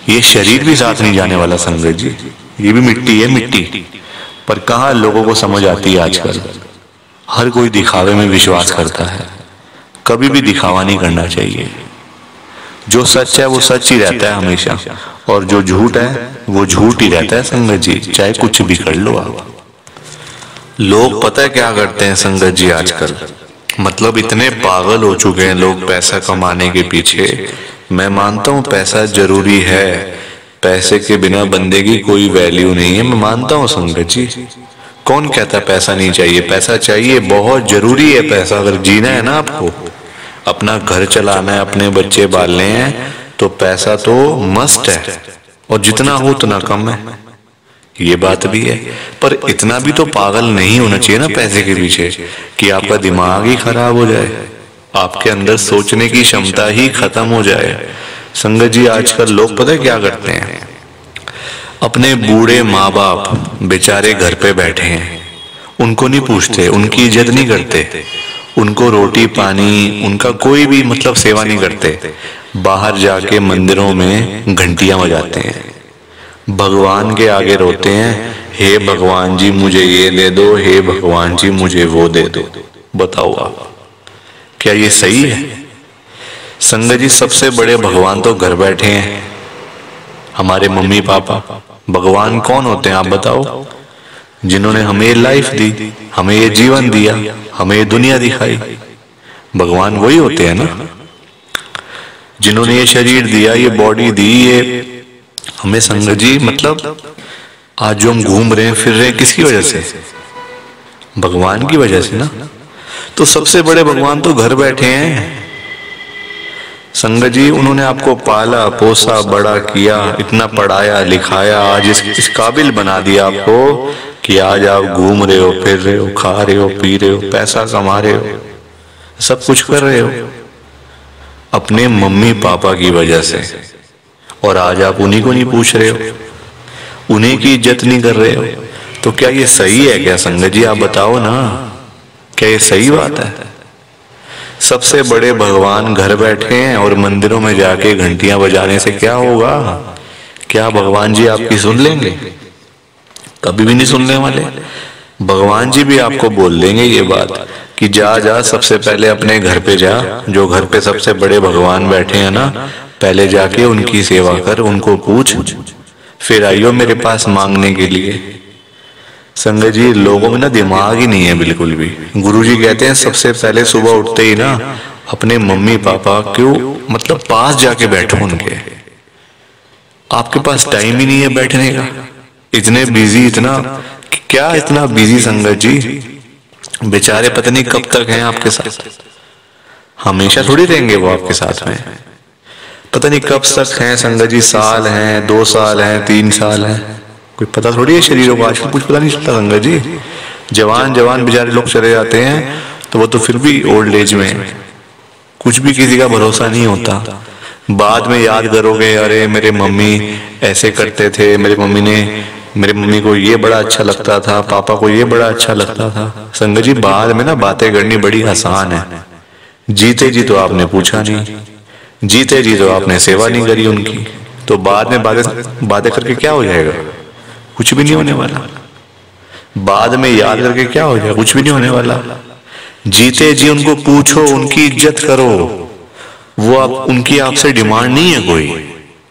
ये शरीर भी साथ नहीं जाने वाला संगत जी, ये भी मिट्टी है, मिट्टी। पर कहाँ लोगों को समझ आती है आजकल। हर कोई दिखावे में विश्वास करता है, कभी भी दिखावा नहीं करना चाहिए। जो सच है वो सच ही रहता है हमेशा, और जो झूठ है वो झूठ ही रहता है संगत जी, चाहे कुछ भी कर लो आप। लोग पता है क्या करते हैं संगत जी आजकल, मतलब इतने पागल हो चुके हैं लोग पैसा कमाने के पीछे। मैं मानता हूँ पैसा जरूरी है, पैसे के बिना बंदे की कोई वैल्यू नहीं है, मैं मानता हूँ संगत जी। कौन कहता है पैसा नहीं चाहिए, पैसा चाहिए, बहुत जरूरी है पैसा। अगर जीना है ना आपको, अपना घर चलाना है, अपने बच्चे पालने हैं, तो पैसा तो मस्ट है, और जितना हो उतना कम है, ये बात भी है। पर इतना भी तो पागल नहीं होना चाहिए ना पैसे के पीछे कि आपका दिमाग ही खराब हो जाए, आपके अंदर सोचने की क्षमता ही खत्म हो जाए। संगत जी आजकल लोग पता है क्या करते हैं, अपने बूढ़े माँ बाप बेचारे घर पे बैठे हैं, उनको नहीं पूछते, उनकी इज्जत नहीं करते, उनको रोटी पानी, उनका कोई भी मतलब सेवा नहीं करते। बाहर जाके मंदिरों में घंटियां बजाते हैं, भगवान के आगे रोते हैं, हे भगवान जी मुझे ये दे दो, हे भगवान जी मुझे वो दे दो। बताओ आप, क्या ये सही है? संगत जी सबसे बड़े भगवान तो घर बैठे हैं, हमारे मम्मी पापा। भगवान कौन होते हैं आप बताओ? जिन्होंने हमें लाइफ दी, हमें ये जीवन दिया, हमें ये दुनिया दिखाई, भगवान वही होते हैं ना। जिन्होंने ये शरीर दिया, ये बॉडी दी, ये हमें संगत जी मतलब आज जो हम घूम रहे हैं फिर रहे हैं किसकी वजह से? भगवान की वजह से ना। तो सबसे बड़े भगवान तो घर बैठे हैं संगत जी। उन्होंने आपको पाला पोसा बड़ा किया, इतना पढ़ाया लिखाया, आज इस काबिल बना दिया आपको कि आज आप घूम रहे हो, फिर रहे हो, खा रहे हो, पी रहे हो, पैसा कमा रहे हो, सब कुछ कर रहे हो अपने मम्मी पापा की वजह से। और आज आप उन्हीं को नहीं पूछ रहे हो, उन्हीं की इज्जत नहीं कर रहे हो, तो क्या ये सही है क्या संगत जी? आप बताओ ना, क्या ये सही बात है? सबसे बड़े भगवान घर बैठे हैं और मंदिरों में जाके घंटियां बजाने से क्या होगा? क्या भगवान जी आपकी सुन लेंगे? कभी भी नहीं सुनने वाले। भगवान जी भी आपको बोल देंगे ये बात कि जा जा सबसे पहले अपने घर पे जा, जो घर पे सबसे बड़े भगवान बैठे हैं ना, पहले जाके उनकी सेवा कर, उनको पूछ, फिर आइयो मेरे पास मांगने के लिए। संगत जी लोगों में ना दिमाग ही नहीं है बिल्कुल भी। गुरुजी कहते हैं सबसे पहले सुबह उठते ही ना अपने मम्मी पापा क्यों मतलब पास जाके बैठो उनके। आपके पास टाइम ही नहीं है बैठने का, इतने बिजी, इतना क्या इतना बिजी संगत जी, बेचारे पता नहीं कब तक हैं आपके साथ, हमेशा थोड़ी रहेंगे वो आपके साथ में, पता नहीं कब तक हैं संगत जी, साल हैं, 2 साल हैं, 3 साल हैं, कोई पता थोड़ी है शरीरों को, आजकल कुछ पता नहीं चलता संगत जी। जवान जवान बेचारे लोग चले जाते हैं तो वो तो फिर भी ओल्ड एज में, कुछ भी किसी का भरोसा नहीं होता। बाद में याद करोगे अरे मेरे मम्मी ऐसे करते थे, मेरे मम्मी को ये बड़ा अच्छा लगता था, पापा को ये बड़ा अच्छा लगता था। संगत जी बाद में ना बातें करनी बड़ी आसान है, जीते जी तो आपने पूछा नहीं, जीते जी तो आपने सेवा नहीं करी उनकी, तो बाद में बातें करके क्या हो जाएगा, कुछ भी नहीं होने वाला। बाद में याद करके क्या हो जाएगा, कुछ भी नहीं होने वाला। जीते जी उनको पूछो, उनकी इज्जत करो, वो उनकी आपसे डिमांड नहीं है कोई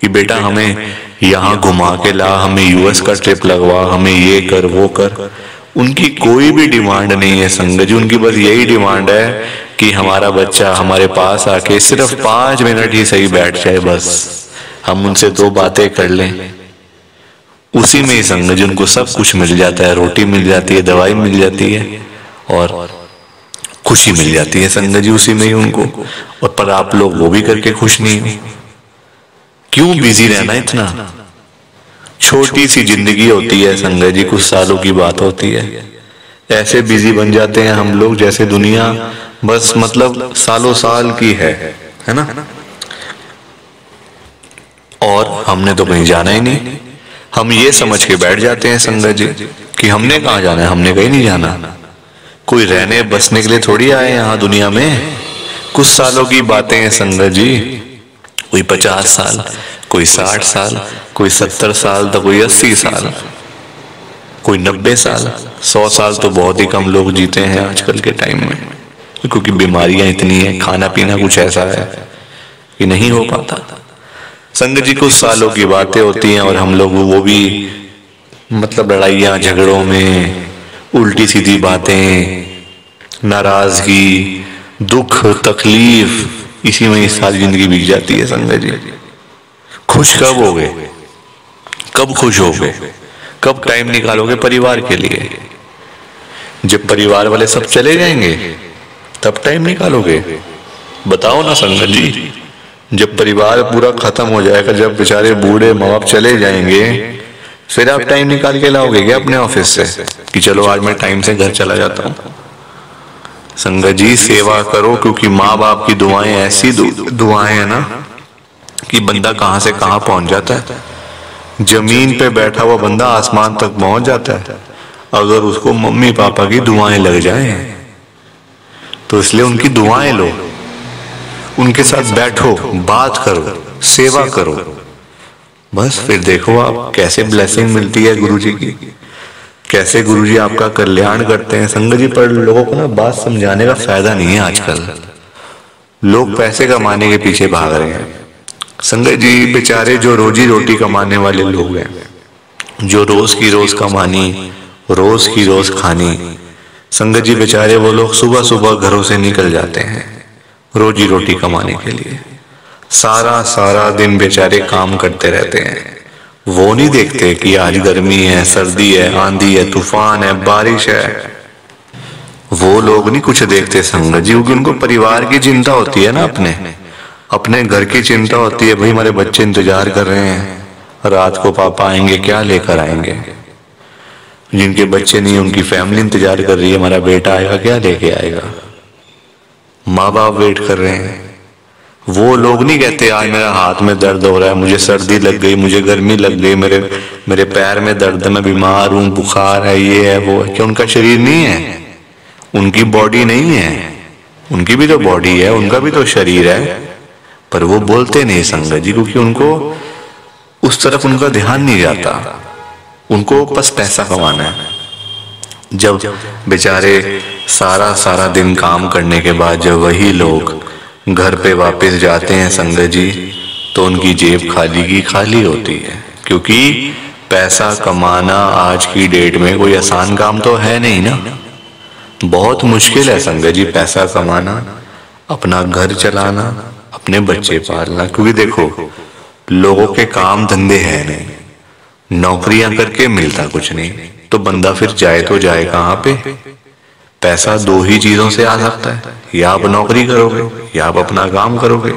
कि बेटा हमें यहाँ घुमा के ला, हमें यूएस का ट्रिप लगवा, हमें ये कर वो कर, उनकी कोई भी डिमांड नहीं है संगत जी। उनकी बस यही डिमांड है कि हमारा बच्चा हमारे पास आके सिर्फ 5 मिनट ही सही बैठ जाए, बस हम उनसे 2 बातें कर लें, उसी में ही संगत जी उनको सब कुछ मिल जाता है, रोटी मिल जाती है, दवाई मिल जाती है और खुशी मिल जाती है संगत जी उसी में ही उनको। और पर आप लोग वो भी करके खुश नहीं हो, क्यों बिजी रहना इतना, छोटी सी जिंदगी होती है संगत जी, कुछ सालों की बात होती है, ऐसे बिजी बन जाते हैं हम लोग जैसे दुनिया बस मतलब सालों साल की है ना। और हमने तो कहीं जाना ही नहीं, हम ये समझ के बैठ जाते हैं संगत जी कि हमने कहाँ जाना है, हमने कहीं नहीं जाना, कोई रहने बसने के लिए थोड़ी आए यहाँ दुनिया में। कुछ सालों की बातें हैं संगत जी, कोई 50 साल, कोई 60 साल, कोई 70 साल, तो कोई 80 साल, कोई 90 साल, 100 साल तो बहुत ही कम लोग जीते हैं आजकल के टाइम में, क्योंकि बीमारियां इतनी हैं, खाना पीना कुछ ऐसा है कि नहीं हो पाता। संगत जी कुछ सालों की बातें होती हैं और हम लोग वो भी मतलब लड़ाइयाँ झगड़ों में, उल्टी सीधी बातें, नाराजगी, दुख तकलीफ, इसी में सारी जिंदगी बीत जाती है संगत जी। खुश कब होगे, कब खुश होगे, कब टाइम निकालोगे परिवार के लिए, जब परिवार वाले सब चले जाएंगे तब टाइम निकालोगे, बताओ ना संगत जी। जब परिवार पूरा खत्म हो जाएगा, जब बेचारे बूढ़े माँ बाप चले जाएंगे, फिर आप टाइम निकाल के लाओगे क्या अपने ऑफिस से कि चलो आज मैं टाइम से घर चला जाता हूँ। संगत जी सेवा करो, क्योंकि माँ बाप की दुआएं ऐसी दुआएं है ना कि बंदा कहाँ से कहाँ पहुंच जाता है। जमीन पे बैठा हुआ बंदा आसमान तक पहुंच जाता है अगर उसको मम्मी पापा की दुआएं लग जाएं। तो इसलिए उनकी दुआएं लो, उनके साथ बैठो, बात करो, सेवा करो, बस फिर देखो आप कैसे ब्लेसिंग मिलती है गुरुजी की, कैसे गुरुजी आपका कल्याण करते हैं संगत जी। पर लोगों को ना बात समझाने का फायदा नहीं है आजकल, लोग पैसे कमाने के पीछे भाग रहे हैं संगत जी। बेचारे जो रोजी रोटी कमाने वाले लोग हैं, जो रोज की रोज कमानी, रोज की रोज खानी, संगत जी बेचारे वो लोग सुबह सुबह घरों से निकल जाते हैं रोजी रोटी कमाने के लिए, सारा सारा दिन बेचारे काम करते रहते हैं। वो नहीं देखते कि आज गर्मी है, सर्दी है, आंधी है, तूफान है, बारिश है, वो लोग नहीं कुछ देखते संगत जी, क्योंकि उनको परिवार की चिंता होती है ना, अपने घर की चिंता होती है। भाई हमारे बच्चे इंतजार कर रहे हैं, रात को पापा आएंगे, क्या लेकर आएंगे। जिनके बच्चे नहीं, उनकी फैमिली इंतजार कर रही है, हमारा बेटा आएगा, क्या लेके आएगा। माँ बाप वेट कर रहे हैं। वो लोग नहीं कहते आज मेरा हाथ में दर्द हो रहा है, मुझे सर्दी लग गई, मुझे गर्मी लग गई, मेरे पैर में दर्द है, मैं बीमार हूँ, बुखार है, ये है वो है। क्या उनका शरीर नहीं है, उनकी बॉडी नहीं है, उनकी भी तो बॉडी है, उनका भी तो शरीर है, पर वो बोलते नहीं संगत जी, क्योंकि उनको उस तरफ उनका ध्यान नहीं जाता, उनको बस पैसा कमाना है। जब बेचारे सारा सारा दिन काम करने के बाद जब वही लोग घर पे वापस जाते हैं संगत जी, तो उनकी जेब खाली की खाली होती है, क्योंकि पैसा कमाना आज की डेट में कोई आसान काम तो है नहीं ना, बहुत मुश्किल है संगत जी पैसा कमाना, अपना घर चलाना, अपने बच्चे पालना। क्योंकि देखो लोगों के काम धंधे हैं नहीं, नौकरियां करके मिलता कुछ नहीं, तो बंदा फिर जाए तो जाए कहाँ पे। पैसा दो ही चीजों से आ सकता है, या आप नौकरी करोगे या आप अपना काम करोगे।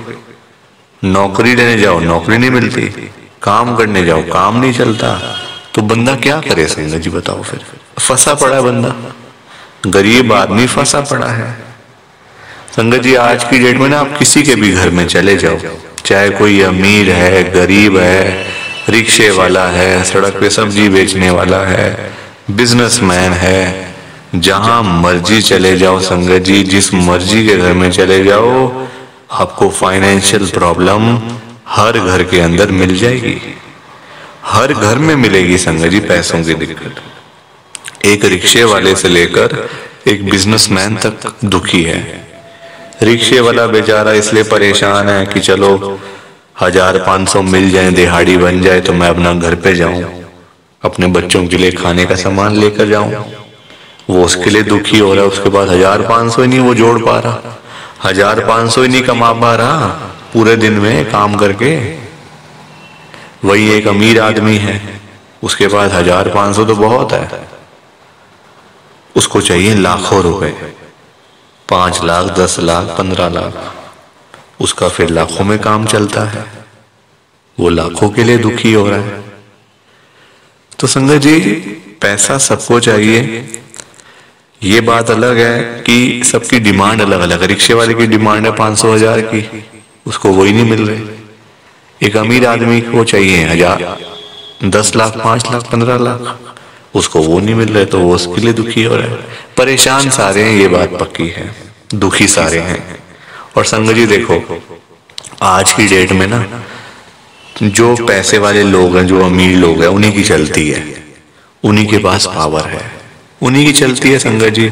नौकरी लेने जाओ नौकरी नहीं मिलती, काम करने जाओ काम नहीं चलता, तो बंदा क्या करे संगत जी बताओ। फिर फंसा पड़ा है बंदा, गरीब आदमी फंसा पड़ा है। संगत जी आज की डेट में ना आप किसी के भी घर में चले जाओ, चाहे कोई अमीर है गरीब है, रिक्शे वाला है, सड़क पे सब्जी बेचने वाला है, बिजनेसमैन है, जहां मर्जी चले जाओ संगत जी, जिस मर्जी के घर में चले जाओ आपको फाइनेंशियल प्रॉब्लम हर घर के अंदर मिल जाएगी, हर घर में मिलेगी संगत जी पैसों की दिक्कत। एक रिक्शे वाले से लेकर एक बिजनेसमैन तक दुखी है। रिक्शे वाला बेचारा इसलिए परेशान है कि चलो 1500 मिल जाए, दिहाड़ी बन जाए तो मैं अपना घर पे जाऊं, अपने बच्चों के लिए खाने का सामान लेकर जाऊं। वो उसके लिए दुखी हो रहा है, उसके पास 1500 ही नहीं वो जोड़ पा रहा, 1500 ही नहीं कमा पा रहा पूरे दिन में काम करके। वही एक अमीर आदमी है, उसके पास 1500 तो बहुत है, उसको चाहिए लाखों रुपए, 5 लाख 10 लाख 15 लाख, उसका फिर लाखों में काम चलता है, वो लाखों के लिए दुखी हो रहा है। तो संगत जी पैसा सबको चाहिए, ये बात अलग है कि सबकी डिमांड अलग अलग है। रिक्शे वाले की डिमांड है 500 1000 की, उसको वही नहीं मिल रही। एक अमीर आदमी को चाहिए 1000 10 लाख 5 लाख 15 लाख, उसको वो नहीं मिल रहे, तो वो उसके लिए दुखी हो रहा है। परेशान सारे हैं, ये बात पक्की है, दुखी सारे हैं। और संगत जी देखो आज की डेट में ना जो पैसे वाले लोग हैं, जो अमीर लोग हैं, उन्हीं की चलती है, उन्हीं के पास पावर है, उन्हीं की चलती है संगत जी।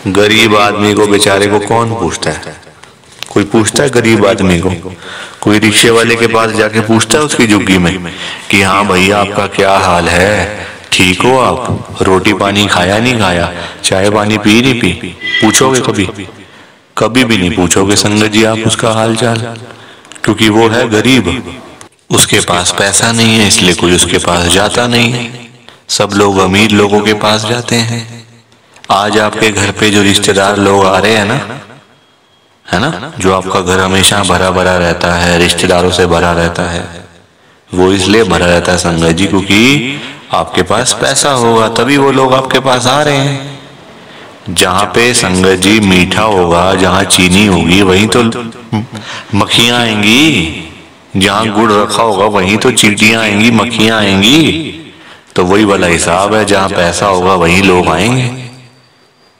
गरीब आदमी को बेचारे को कौन पूछता है? कोई पूछता है गरीब आदमी को? कोई रिक्शे वाले के पास जाके पूछता है उसकी झुग्गी में कि हाँ भैया आपका क्या हाल है, ठीक हो आप, रोटी पानी खाया नहीं खाया, चाय पानी पी नहीं पी? पूछोगे कभी? कभी भी नहीं पूछोगे संगत जी आप उसका हाल चाल, क्योंकि वो है गरीब, उसके पास पैसा नहीं है, इसलिए कोई उसके पास जाता नहीं है। सब लोग अमीर लोगों के पास जाते हैं। आज आपके घर पे जो रिश्तेदार लोग आ रहे हैं ना, है ना, जो आपका घर हमेशा भरा भरा रहता है, रिश्तेदारों से भरा रहता है, वो इसलिए भरा रहता है संगत जी क्योंकि आपके पास पैसा होगा, तभी वो लोग आपके पास आ रहे हैं। जहां पे संगत जी मीठा होगा, जहां चीनी होगी वहीं तो मक्खियां आएंगी, जहां गुड़ रखा होगा वहीं तो चींटियां आएंगी, मक्खियां आएंगी। तो वही वाला हिसाब है, जहां पैसा होगा वहीं लोग आएंगे।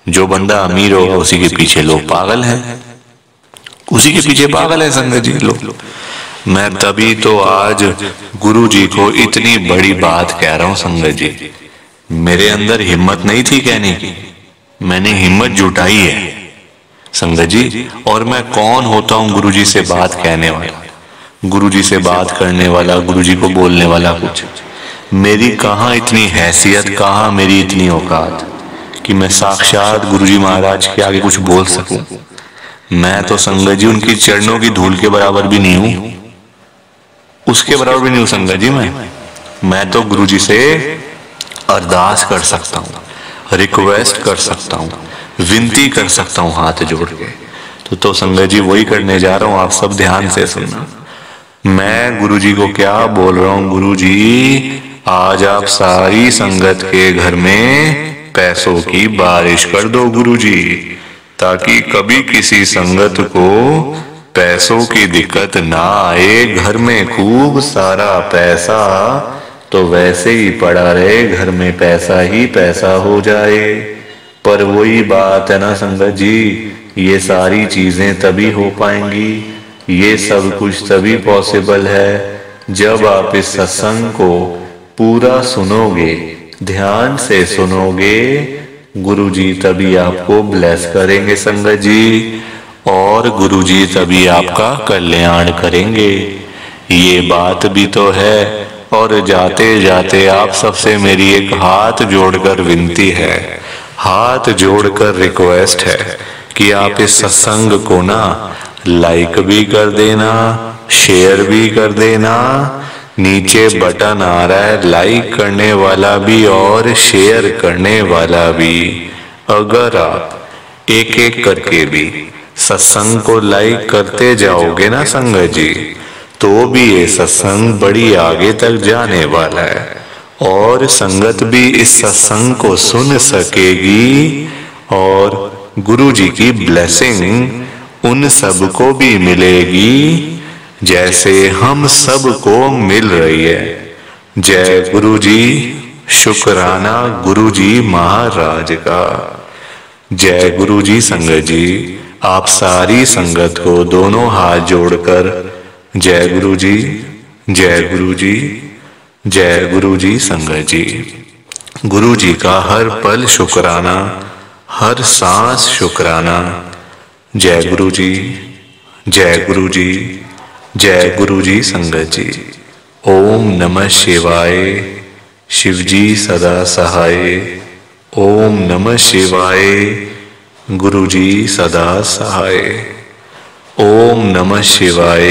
जो बंदा अमीर होगा उसी के पीछे लोग पागल हैं, उसी के पीछे पागल है संगत जी लोग। मैं तभी तो आज गुरु जी को इतनी बड़ी बात कह रहा हूं संगत जी। मेरे अंदर हिम्मत नहीं थी कहने की, मैंने हिम्मत जुटाई है संगत जी। और मैं कौन होता हूं गुरु जी से बात कहने वाला, गुरु जी से बात करने वाला, गुरु जी को बोलने वाला? कुछ मेरी कहाँ इतनी हैसियत, कहाँ मेरी इतनी औकात कि मैं साक्षात गुरु जी महाराज के आगे कुछ बोल सकूं। मैं तो संगत जी उनकी चरणों की धूल के बराबर भी नहीं हूं, उसके बराबर भी नहीं हूं संगत जी। मैं तो गुरु जी से अरदास कर सकता हूं, रिक्वेस्ट कर सकता हूं, विनती कर सकता हूं हाथ जोड़ के। तो संगत जी वही करने जा रहा हूं, आप सब ध्यान से सुनना। मैं गुरु जी को क्या बोल रहा हूं, गुरु जी आज आप सारी संगत के घर में पैसों की बारिश कर दो गुरु जी, ताकि कभी किसी संगत को पैसों की दिक्कत ना आए। घर में खूब सारा पैसा तो वैसे ही पड़ा रहे, घर में पैसा ही पैसा हो जाए। पर वही बात है ना संगत जी, ये सारी चीजें तभी हो पाएंगी, ये सब कुछ तभी पॉसिबल है जब आप इस सत्संग को पूरा सुनोगे, ध्यान से सुनोगे। गुरुजी तभी आपको ब्लेस करेंगे संगत जी, और गुरुजी तभी आपका कल्याण करेंगे। ये बात भी तो है, और जाते जाते आप सबसे मेरी एक हाथ जोड़कर विनती है, हाथ जोड़कर रिक्वेस्ट है कि आप इस सत्संग को ना लाइक भी कर देना, शेयर भी कर देना। नीचे बटन आ रहा है लाइक करने वाला भी और शेयर करने वाला भी। अगर आप एक एक करके भी सत्संग को लाइक करते जाओगे ना संगत जी, तो भी ये सत्संग बड़ी आगे तक जाने वाला है और संगत भी इस सत्संग को सुन सकेगी और गुरु जी की ब्लेसिंग उन सबको भी मिलेगी जैसे हम सबको मिल रही है। जय गुरु जी, शुक्राना गुरु जी महाराज का। जय गुरु जी संगत जी, आप सारी संगत को दोनों हाथ जोड़कर जय गुरु जी, जय गुरु जी, जय गुरु जी संगत जी। गुरु जी का हर पल शुक्राना, हर सांस शुक्राना। जय गुरु जी, जय गुरु जी, जय गुरु जी संगत जी। ओम नमः शिवाय, शिव जी सदा सहाय। ओम नमः शिवाय, गुरु जी सदा सहाय। ओम नमः शिवाय,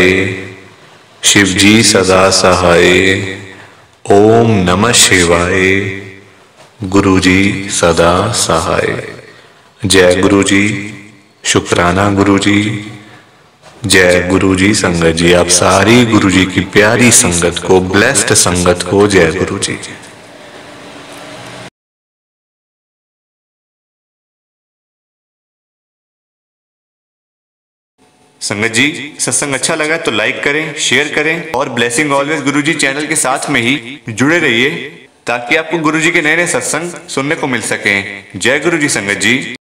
शिव जी सदा सहाय। ओम नमः शिवाय, गुरु जी सदा सहाय। जय गुरु जी, शुक्राना गुरु जी। जय गुरु जी संगत जी, आप सारी गुरु जी की प्यारी संगत को, ब्लेस्ड संगत को जय गुरु जी। संगत जी, सत्संग अच्छा लगा तो लाइक करें, शेयर करें और ब्लेसिंग ऑलवेज गुरु जी चैनल के साथ में ही जुड़े रहिए ताकि आपको गुरु जी के नए नए सत्संग सुनने को मिल सकें। जय गुरु जी संगत जी।